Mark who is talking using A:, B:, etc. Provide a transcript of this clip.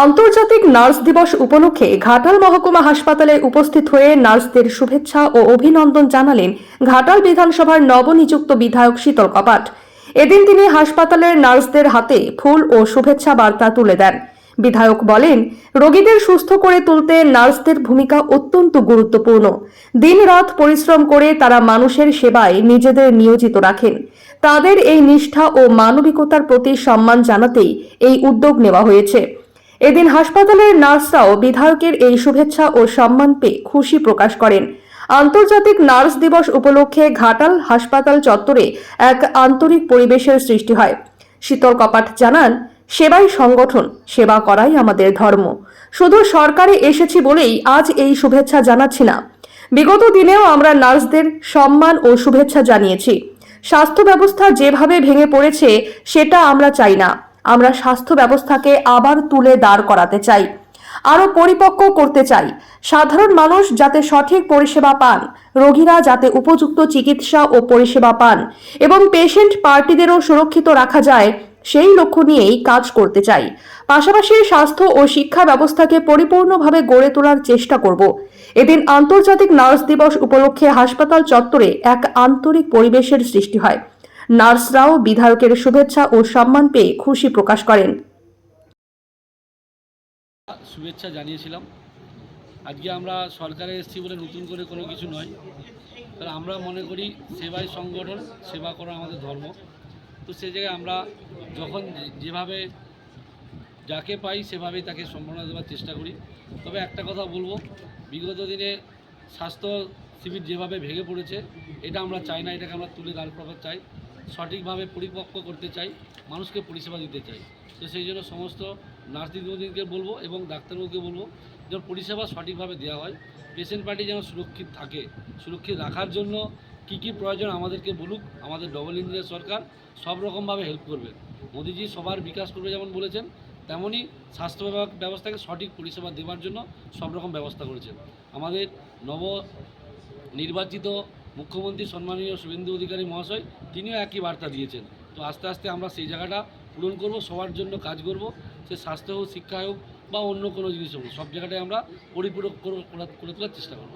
A: আন্তর্জাতিক নার্স দিবস উপলক্ষে ঘাটাল মহকুমা হাসপাতালে উপস্থিত হয়ে নার্সদের শুভেচ্ছা ও অভিনন্দন জানালেন ঘাটাল বিধানসভার নবনিযুক্ত বিধায়ক শীতল কপাট। এদিন তিনি হাসপাতালের নার্সদের হাতে ফুল ও শুভেচ্ছা বার্তা তুলে দেন। বিধায়ক বলেন, রোগীদের সুস্থ করে তুলতে নার্সদের ভূমিকা অত্যন্ত গুরুত্বপূর্ণ। দিনরাত পরিশ্রম করে তারা মানুষের সেবায় নিজেদের নিয়োজিত রাখেন। তাদের এই নিষ্ঠা ও মানবিকতার প্রতি সম্মান জানাতেই এই উদ্যোগ নেওয়া হয়েছে। এদিন হাসপাতালের নার্সরাও বিধায়কের এই শুভেচ্ছা ও সম্মান পেয়ে খুশি প্রকাশ করেন। আন্তর্জাতিক নার্স দিবস উপলক্ষে ঘাটাল হাসপাতাল চত্বরে এক আন্তরিক পরিবেশের সৃষ্টি হয়। শীতল কপাট জানান, সেবাই সংগঠন, সেবা করাই আমাদের ধর্ম। শুধু সরকারে এসেছি বলেই আজ এই শুভেচ্ছা জানাচ্ছি না। বিগত দিনেও আমরা নার্সদের সম্মান ও শুভেচ্ছা জানিয়েছি। স্বাস্থ্য ব্যবস্থা যেভাবে ভেঙে পড়েছে সেটা আমরা চাই না। আমরা স্বাস্থ্য ব্যবস্থাকে আবার তুলে দাঁড় করাতে চাই, আরো পরিপক্ক করতে চাই। সাধারণ মানুষ যাতে সঠিক পরিষেবা পান, রোগীরা যাতে উপযুক্ত চিকিৎসা ও পরিষেবা পান এবং পেশেন্ট পার্টিদেরও সুরক্ষিত রাখা যায়, সেই লক্ষ্য নিয়েই কাজ করতে চাই। পাশাপাশি স্বাস্থ্য ও শিক্ষা ব্যবস্থাকে পরিপূর্ণভাবে গড়ে তোলার চেষ্টা করব। এদিন আন্তর্জাতিক নার্স দিবস উপলক্ষে হাসপাতাল চত্বরে এক আন্তরিক পরিবেশের সৃষ্টি হয়। নার্সরাও বিধায়কের শুভেচ্ছা ও সম্মান পেয়ে খুশি প্রকাশ করেন।
B: শুভেচ্ছা জানিয়েছিলাম। আজকে আমরা সরকারে এসেছি বলে নতুন করে কোনো কিছু নয়, কারণ আমরা মনে করি সেবাই সংগঠন, সেবা করা আমাদের ধর্ম। তো সেই জায়গায় আমরা যখন যেভাবে যাকে পাই সেভাবেই তাকে সম্মাননা দেওয়ার চেষ্টা করি। তবে একটা কথা বলবো, বিগত দিনে স্বাস্থ্য শিবির যেভাবে ভেঙে পড়েছে এটা আমরা চাই না। এটাকে আমরা তুলে দাঁড় করাতে চাই, সঠিকভাবে পরিপক্ক করতে চাই, মানুষকে পরিষেবা দিতে চাই। তো সেই জন্য সমস্ত নার্স দিদিমণিকে বলবো এবং ডাক্তারবাবুকে বলবো যেন পরিষেবা সঠিকভাবে দেওয়া হয়, পেশেন্ট পার্টি যেন সুরক্ষিত থাকে। সুরক্ষিত রাখার জন্য কি কি প্রয়োজন আমাদেরকে বলুক। আমাদের ডবল ইঞ্জিনের সরকার সব রকমভাবে হেল্প করবে। মোদিজি সবার বিকাশ করবে যেমন বলেছেন, তেমনই স্বাস্থ্য ব্যবস্থাকে সঠিক পরিষেবা দেওয়ার জন্য সব রকম ব্যবস্থা করেছেন। আমাদের নব নির্বাচিত মুখ্যমন্ত্রী সম্মানীয় শুভেন্দু অধিকারী মহাশয়, তিনিও একই বার্তা দিয়েছেন। তো আস্তে আস্তে আমরা সেই জায়গাটা পূরণ করব, সবার জন্য কাজ করব। সে স্বাস্থ্য হোক, শিক্ষা হোক বা অন্য কোনো জিনিস হোক, সব জায়গাটায় আমরা পরিপূরক করে তোলার চেষ্টা করব।